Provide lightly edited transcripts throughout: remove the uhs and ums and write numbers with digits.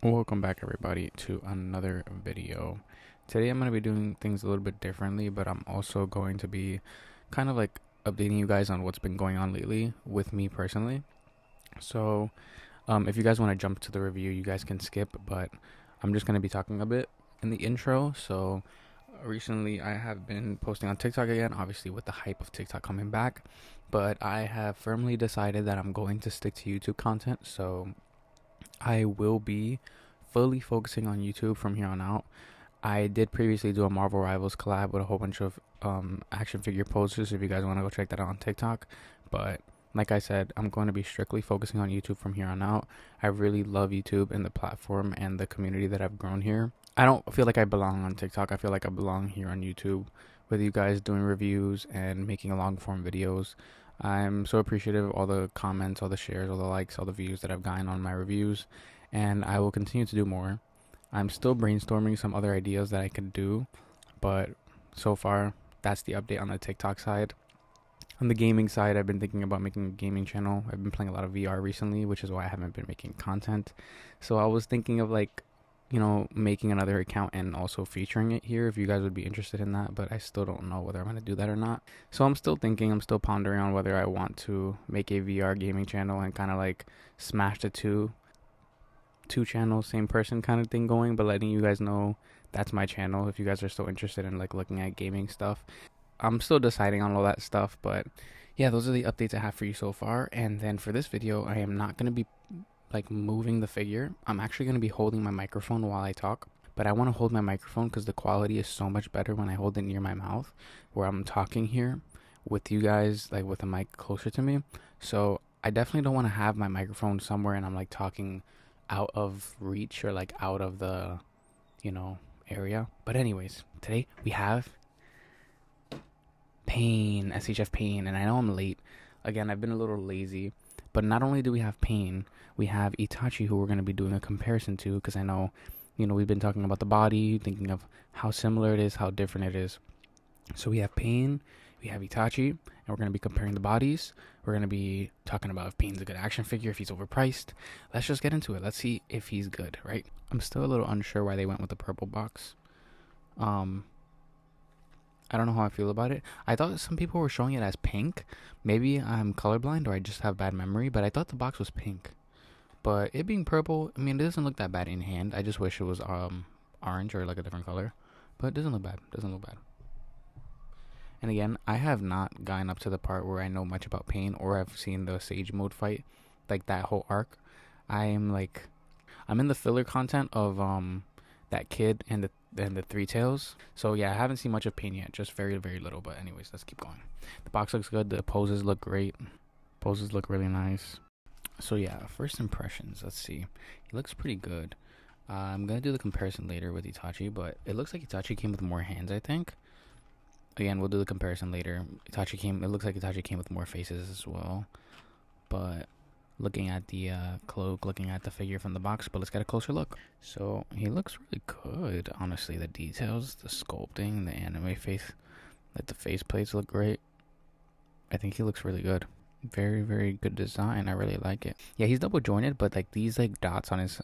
Welcome back everybody to another video. Today I'm going to be doing things a little bit differently, but I'm also going to be kind of like updating you guys on what's been going on lately with me personally. So if you guys want to jump to the review, you guys can skip, but I'm just going to be talking a bit in the intro. So recently I have been posting on TikTok again, obviously with the hype of TikTok coming back, but I have firmly decided that I'm going to stick to YouTube content. So I will be fully focusing on YouTube from here on out. I did previously do a Marvel Rivals collab with a whole bunch of action figure posters if you guys want to go check that out on TikTok. But like I said, I'm going to be strictly focusing on YouTube from here on out. I really love YouTube and the platform and the community that I've grown here. I don't feel like I belong on TikTok. I feel like I belong here on YouTube with you guys doing reviews and making long form videos. I'm so appreciative of all the comments, all the shares, all the likes, all the views that I've gotten on my reviews, and I will continue to do more. I'm still brainstorming some other ideas that I could do, but so far, that's the update on the TikTok side. On the gaming side, I've been thinking about making a gaming channel. I've been playing a lot of VR recently, which is why I haven't been making content. So I was thinking of making another account and also featuring it here if you guys would be interested in that, but I still don't know whether I'm going to do that or not. So I'm still thinking, I'm still pondering on whether I want to make a VR gaming channel and kind of like smash the two channels, same person kind of thing going, but letting you guys know that's my channel if you guys are still interested in like looking at gaming stuff. I'm still deciding on all that stuff, but yeah, those are the updates I have for you so far. And then for this video, I am not going to be like moving the figure. I'm actually going to be holding my microphone while I talk, but I want to hold my microphone because the quality is so much better when I hold it near my mouth, where I'm talking here with you guys, like with the mic closer to me. So I definitely don't want to have my microphone somewhere and I'm like talking out of reach or like out of the, area. But anyways, today we have Pain, SHF Pain, and I know I'm late. Again, I've been a little lazy, but not only do we have Pain, we have Itachi, who we're going to be doing a comparison to, because I know, we've been talking about the body, thinking of how similar it is, how different it is. So we have Pain, we have Itachi, and we're going to be comparing the bodies. We're going to be talking about if Pain's a good action figure, if he's overpriced. Let's just get into it. Let's see if he's good, right? I'm still a little unsure why they went with the purple box. I don't know how I feel about it. I thought some people were showing it as pink. Maybe I'm colorblind or I just have bad memory, but I thought the box was pink. But it being purple, I mean, it doesn't look that bad in hand. I just wish it was orange or like a different color. But it doesn't look bad. Doesn't look bad. And again, I have not gotten up to the part where I know much about Pain or I've seen the Sage mode fight, like that whole arc. I'm in the filler content of that kid and the Three Tails. So yeah, I haven't seen much of Pain yet, just very, very little. But anyways, let's keep going. The box looks good. The poses look great. Poses look really nice. So yeah, first impressions. Let's see. He looks pretty good. I'm gonna do the comparison later with Itachi, but it looks like Itachi came with more hands, I think. Again, we'll do the comparison later. It looks like Itachi came with more faces as well. But looking at the cloak, looking at the figure from the box, but let's get a closer look. So he looks really good, honestly. The details, the sculpting, the anime face, like the face plates look great. I think he looks really good. Very, very good design. I really like it. Yeah, he's double jointed, but like these like dots on his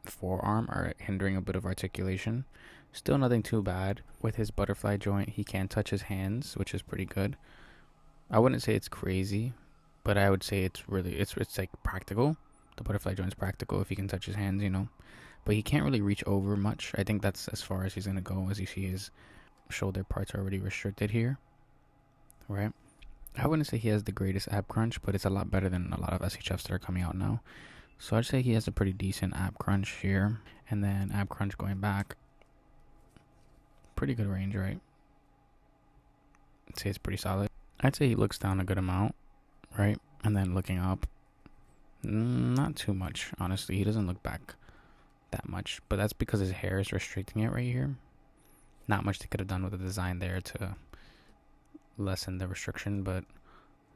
forearm are hindering a bit of articulation. Still nothing too bad. With his butterfly joint, he can touch his hands, which is pretty good. I wouldn't say it's crazy, but I would say it's like practical. The butterfly joint's practical if he can touch his hands, But he can't really reach over much. I think that's as far as he's gonna go. As you see, his shoulder parts are already restricted here, right? I wouldn't say he has the greatest ab crunch, but it's a lot better than a lot of SHFs that are coming out now. So I'd say he has a pretty decent ab crunch here, and then ab crunch going back. Pretty good range, right? I'd say it's pretty solid. I'd say he looks down a good amount, right? And then looking up, not too much, honestly. He doesn't look back that much, but that's because his hair is restricting it right here. Not much they could have done with the design there to lessen the restriction, but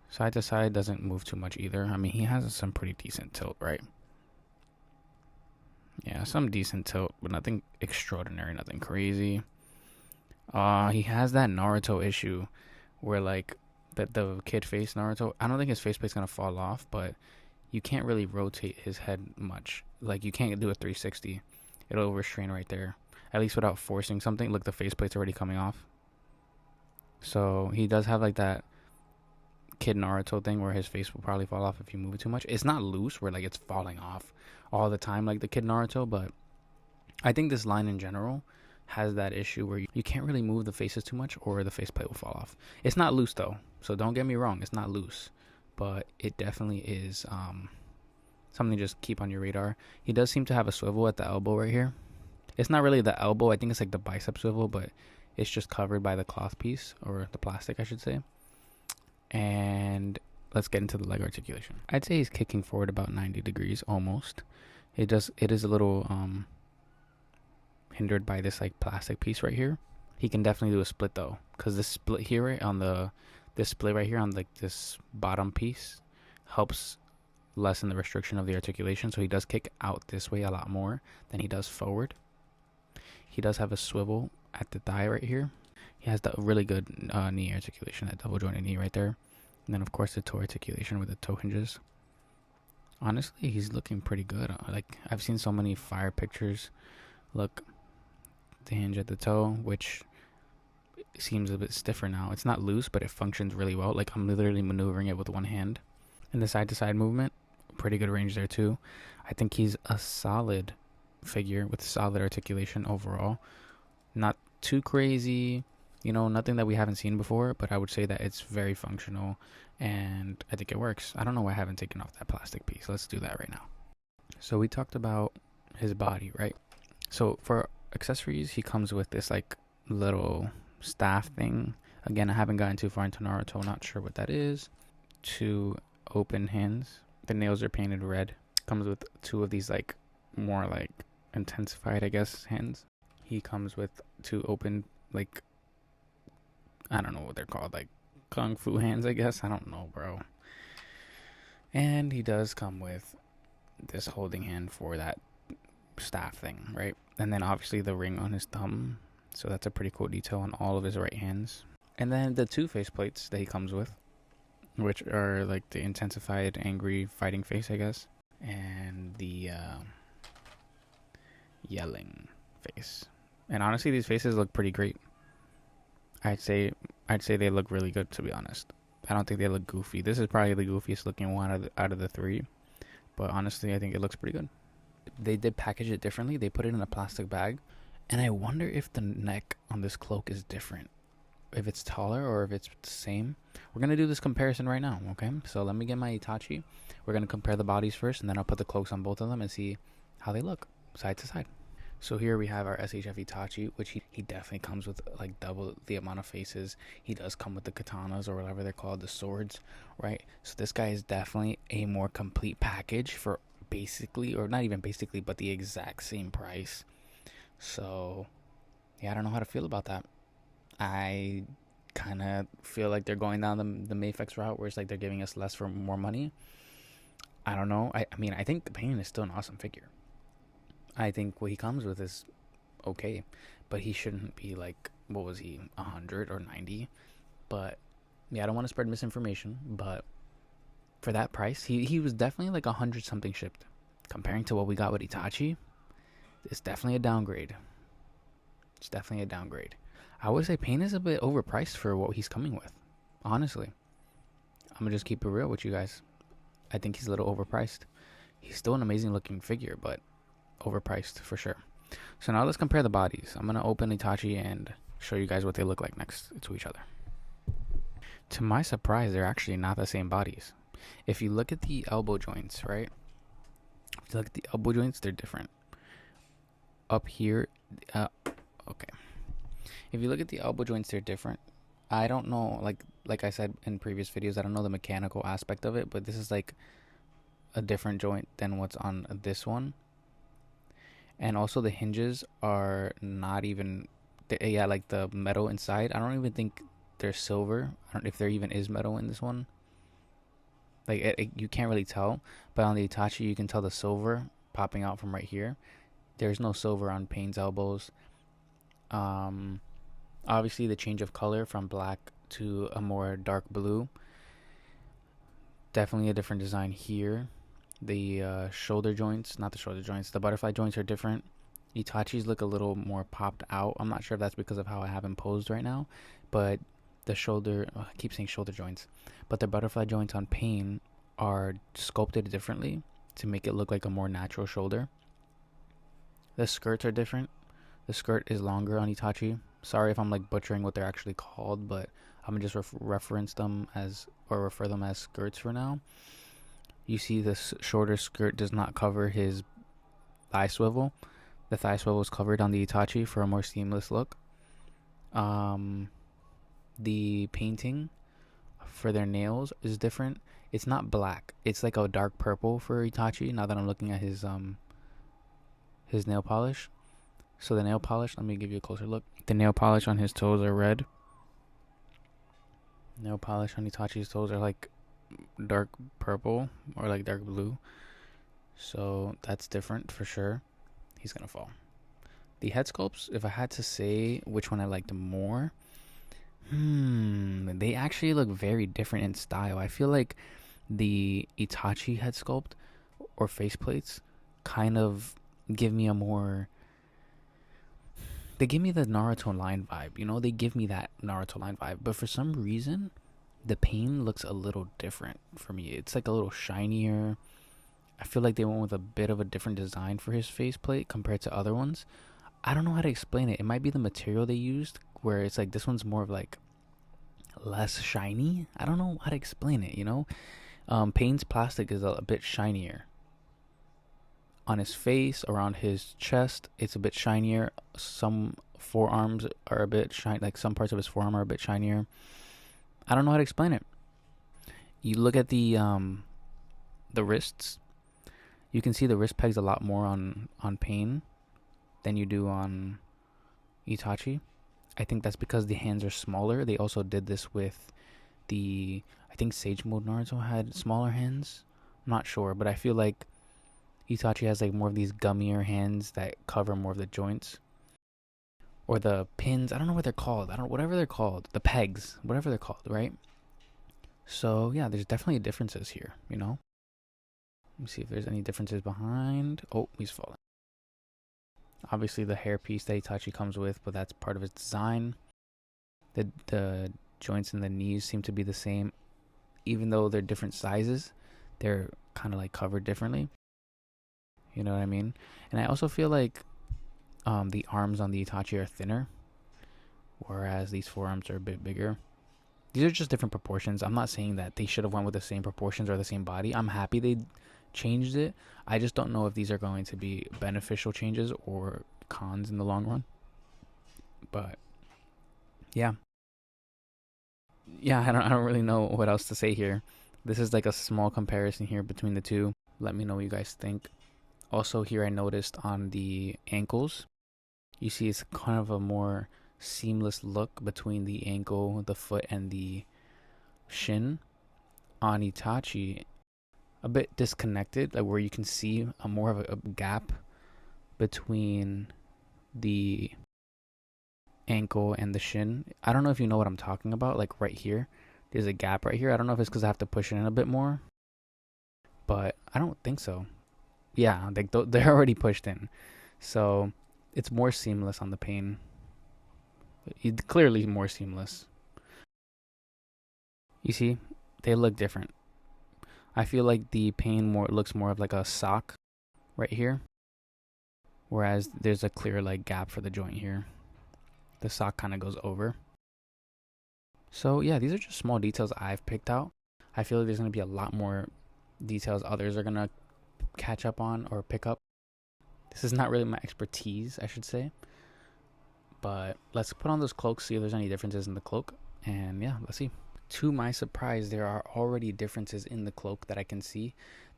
side to side doesn't move too much either. I mean, he has some pretty decent tilt, right? Yeah, some decent tilt, but nothing extraordinary, nothing crazy. He has that Naruto issue where like the kid face Naruto. I don't think his faceplate's gonna fall off, but you can't really rotate his head much. like you can't do a 360. It'll overstrain right there. At least without forcing something. Look, the faceplate's already coming off. So he does have like that kid Naruto thing where his face will probably fall off if you move it too much. It's not loose where like it's falling off all the time like the kid Naruto, but I think this line in general has that issue where you can't really move the faces too much or the faceplate will fall off. It's not loose though, so don't get me wrong, it's not loose, but it definitely is something to just keep on your radar. He does seem to have a swivel at the elbow right here. It's not really the elbow, I think it's like the bicep swivel, but it's just covered by the cloth piece, or the plastic I should say. And let's get into the leg articulation. I'd say he's kicking forward about 90 degrees almost. It is a little hindered by this like plastic piece right here. He can definitely do a split though, because this split here right on this split right here on like this bottom piece helps lessen the restriction of the articulation. So he does kick out this way a lot more than he does forward. He does have a swivel at the thigh right here. He has the really good knee articulation, that double jointed knee right there. And then, of course, the toe articulation with the toe hinges. Honestly, he's looking pretty good. Like, I've seen so many fire pictures. Look, the hinge at the toe, which seems a bit stiffer now. It's not loose, but it functions really well. Like, I'm literally maneuvering it with one hand. And the side-to-side movement, pretty good range there, too. I think he's a solid figure with solid articulation overall. Not too crazy, you know, nothing that we haven't seen before, but I would say that it's very functional and I think it works. I don't know why I haven't taken off that plastic piece. Let's do that right now. So we talked about his body, right? So for accessories, he comes with this like little staff thing. Again, I haven't gotten too far into Naruto, not sure what that is. 2 open hands. The nails are painted red. Comes with 2 of these like more like intensified, I guess, hands. He comes with 2 open, like, I don't know what they're called, like kung fu hands, I guess. I don't know, bro. And he does come with this holding hand for that staff thing, right? And then obviously the ring on his thumb. So that's a pretty cool detail on all of his right hands. And then the 2 face plates that he comes with, which are like the intensified angry fighting face, I guess, and the yelling face. And honestly, these faces look pretty great. I'd say they look really good, to be honest. I don't think they look goofy. This is probably the goofiest looking one out of the 3, but honestly, I think it looks pretty good. They did package it differently. They put it in a plastic bag, and I wonder if the neck on this cloak is different, if it's taller or if it's the same. We're gonna do this comparison right now, okay? So let me get my Itachi. We're gonna compare the bodies first, and then I'll put the cloaks on both of them and see how they look side to side. So here we have our SHF Itachi, which he definitely comes with like double the amount of faces. He does come with the katanas, or whatever they're called, the swords, right? So this guy is definitely a more complete package for basically, or not even basically, but the exact same price. So yeah, I don't know how to feel about that. I kind of feel like they're going down the Mayfex route, where it's like they're giving us less for more money. I don't know. I mean, I think the Pain is still an awesome figure. I think what he comes with is okay, but he shouldn't be like, what was he, 100 or 90? But yeah, I don't want to spread misinformation, but for that price, he was definitely like 100 something shipped. Comparing to what we got with Itachi, it's definitely a downgrade. It's definitely a downgrade. I would say Pain is a bit overpriced for what he's coming with. Honestly, I'm gonna just keep it real with you guys. I think he's a little overpriced. He's still an amazing looking figure, but overpriced for sure. So now let's compare the bodies. I'm gonna open Itachi and show you guys what they look like next to each other. To my surprise, they're actually not the same bodies. If you look at the elbow joints, right? If you look at the elbow joints, they're different. Up here, okay. If you look at the elbow joints, they're different. I don't know, like I said in previous videos, I don't know the mechanical aspect of it, but this is like a different joint than what's on this one. And also the hinges are not even, yeah, like the metal inside. I don't even think they're silver. I don't know if there even is metal in this one. Like you can't really tell, but on the Itachi you can tell the silver popping out from right here. There's no silver on Pain's elbows. Obviously the change of color from black to a more dark blue, definitely a different design here. The shoulder joints, not the shoulder joints, the butterfly joints are different. Itachi's look a little more popped out. I'm not sure if that's because of how I have him posed right now, but the shoulder, I keep saying shoulder joints, but the butterfly joints on Pain are sculpted differently to make it look like a more natural shoulder. The skirts are different. The skirt is longer on Itachi. Sorry if I'm like butchering what they're actually called, but I'm gonna just reference them as, or refer them as skirts for now. You see this shorter skirt does not cover his thigh swivel. The thigh swivel is covered on the Itachi for a more seamless look. The painting for their nails is different. It's not black. It's like a dark purple for Itachi. Now that I'm looking at his nail polish. So the nail polish, let me give you a closer look. The nail polish on his toes are red. Nail polish on Itachi's toes are like dark purple or like dark blue. So that's different for sure. He's gonna fall. The head sculpts, if I had to say which one I liked more, they actually look very different in style. I feel like the Itachi head sculpt or face plates kind of give me a more, they give me the Naruto line vibe, you know, they give me that Naruto line vibe, but for some reason the Pain looks a little different for me. It's like a little shinier. I feel like they went with a bit of a different design for his faceplate compared to other ones. I don't know how to explain it. It might be the material they used, where it's like this one's more of like less shiny. I don't know how to explain it, you know? Pain's plastic is a bit shinier. On his face, around his chest, it's a bit shinier. Some forearms are a bit shiny, like some parts of his forearm are a bit shinier. I don't know how to explain it. You look at the wrists. You can see the wrist pegs a lot more on Pain than you do on Itachi. I think that's because the hands are smaller. They also did this with I think Sage Mode Naruto had smaller hands. I'm not sure, but I feel like Itachi has like more of these gummier hands that cover more of the joints. Or the pins, I don't know what they're called. Whatever they're called. The pegs, whatever they're called, right? So yeah, there's definitely differences here, you know? Let me see if there's any differences behind. Oh, he's falling. Obviously the hairpiece that Itachi comes with, but that's part of his design. The joints in the knees seem to be the same. Even though they're different sizes, they're kind of like covered differently. You know what I mean? And I also feel like the arms on the Itachi are thinner, whereas these forearms are a bit bigger. These are just different proportions. I'm not saying that they should have went with the same proportions or the same body. I'm happy they changed it. I just don't know if these are going to be beneficial changes or cons in the long run. But yeah, I don't really know what else to say here. This is like a small comparison here between the two. Let me know what you guys think. Also here I noticed on the ankles, you see it's kind of a more seamless look between the ankle, the foot, and the shin. On Itachi, a bit disconnected, like where you can see a more of a gap between the ankle and the shin. I don't know if you know what I'm talking about, like right here. There's a gap right here. I don't know if it's because I have to push it in a bit more, but I don't think so. Yeah, like they're already pushed in. So it's more seamless on the Pain. It's clearly more seamless. You see, they look different. I feel like the Pain looks more of like a sock right here, whereas there's a clear like gap for the joint here. The sock kind of goes over. So yeah, these are just small details I've picked out. I feel like there's going to be a lot more details others are going to catch up on or pick up. This is not really my expertise, I should say. But let's put on those cloaks, see if there's any differences in the cloak. And yeah, let's see. To my surprise, there are already differences in the cloak that I can see.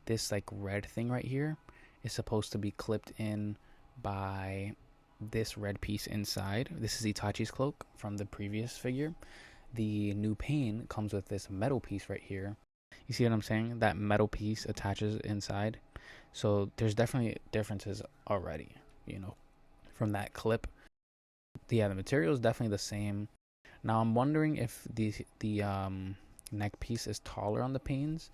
This like red thing right here is supposed to be clipped in by this red piece inside. This is Itachi's cloak from the previous figure. The new Pain comes with this metal piece right here. You see what I'm saying? That metal piece attaches inside. So there's definitely differences already, you know, from that clip. Yeah, the material is definitely the same. Now I'm wondering if the neck piece is taller on the Pains,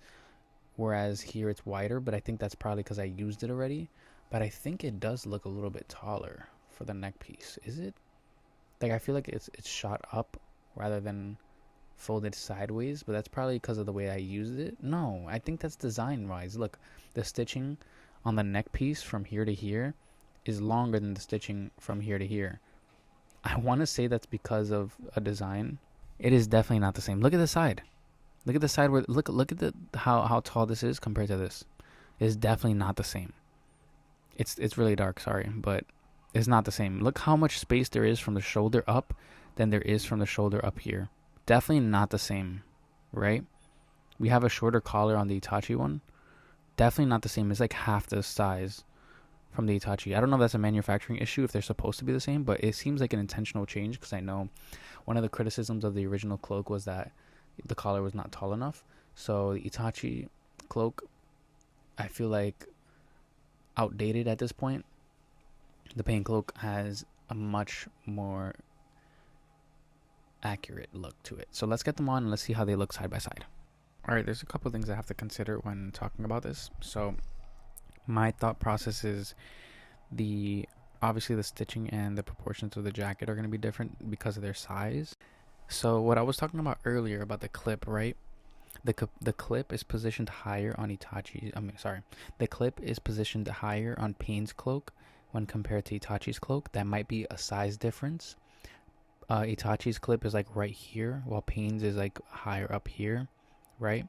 whereas here it's wider, but I think that's probably because I used it already. But I think it does look a little bit taller for the neck piece. Is it? Like, I feel like it's shot up rather than folded sideways, but that's probably because of the way I used it. No, I think that's design wise. Look, the stitching on the neck piece from here to here is longer than the stitching from here to here. I want to say that's because of a design. It is definitely not the same. Look at the side. Look at the side where look at the how tall this is compared to this. It's definitely not the same. It's really dark, sorry, but it's not the same. Look how much space there is from the shoulder up than there is from the shoulder up here. Definitely not the same, right? We have a shorter collar on the Itachi one. Definitely not the same. It's like half the size from the Itachi. I don't know if that's a manufacturing issue, if they're supposed to be the same, but it seems like an intentional change because I know one of the criticisms of the original cloak was that the collar was not tall enough. So the Itachi cloak, I feel like outdated at this point. The Pain cloak has a much more accurate look to it. So let's get them on and let's see how they look side by side. All right, there's a couple things I have to consider when talking about this. So my thought process is obviously the stitching and the proportions of the jacket are going to be different because of their size. So what I was talking about earlier about the clip, right? The clip is positioned higher on the clip is positioned higher on Pain's cloak when compared to Itachi's cloak. That might be a size difference. Itachi's clip is like right here, while Pain's is like higher up here, right?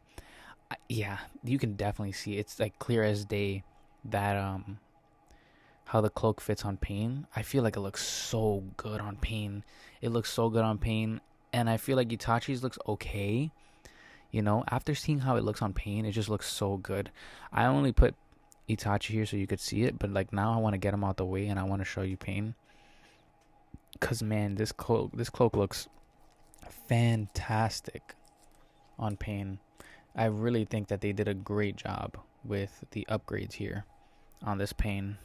Yeah, you can definitely see it's like clear as day that how the cloak fits on Pain. I feel like it looks so good on Pain. It looks so good on Pain, and I feel like Itachi's looks okay. You know, after seeing how it looks on Pain, it just looks so good. I only put Itachi here so you could see it, but like now I want to get him out the way and I want to show you Pain. Cause man, this cloak looks fantastic on Pain. I really think that they did a great job with the upgrades here on this Pain.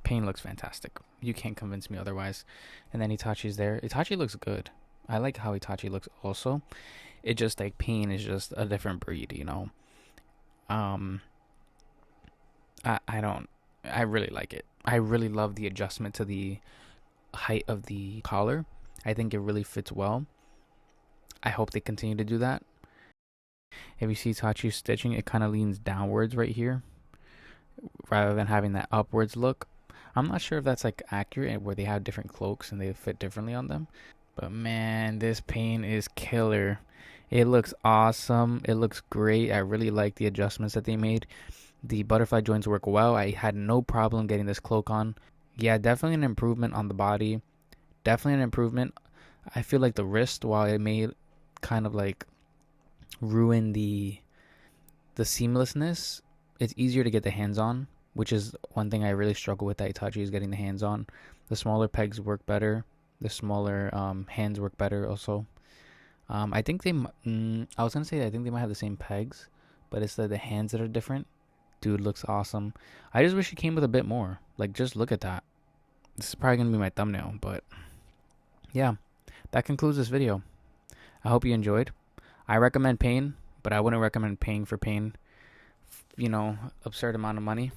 Pain looks fantastic. You can't convince me otherwise. And then Itachi's there. Itachi looks good. I like how Itachi looks also. It just like Pain is just a different breed, you know. I really like it. I really love the adjustment to the height of the collar. I think it really fits well. I hope they continue to do that. If you see Itachi's stitching, it kind of leans downwards right here rather than having that upwards look. I'm not sure if that's like accurate where they have different cloaks and they fit differently on them. But man, this Pain is killer. It looks awesome. It looks great. I really like the adjustments that they made. The butterfly joints work well. I had no problem getting this cloak on. Yeah, definitely an improvement on the body. Definitely an improvement. I feel like the wrist, while it may kind of like ruin the seamlessness, it's easier to get the hands on, which is one thing I really struggle with at Itachi is getting the hands on. The smaller pegs work better. The smaller hands work better also. I think I was going to say I think they might have the same pegs, but it's the hands that are different. Dude, looks awesome. I just wish it came with a bit more. Like, just look at that. This is probably going to be my thumbnail, but yeah, that concludes this video. I hope you enjoyed. I recommend Pain, but I wouldn't recommend paying for Pain, absurd amount of money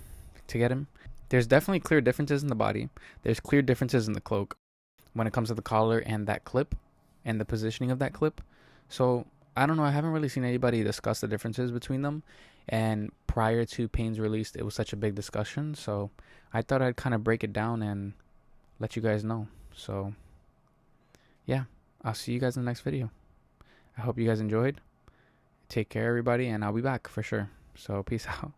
to get him. There's definitely clear differences in the body. There's clear differences in the cloak when it comes to the collar and that clip and the positioning of that clip. So I don't know. I haven't really seen anybody discuss the differences between them. And prior to Pain's release, it was such a big discussion. So I thought I'd kind of break it down and let you guys know. So yeah, I'll see you guys in the next video. I hope you guys enjoyed. Take care, everybody, and I'll be back for sure. So peace out.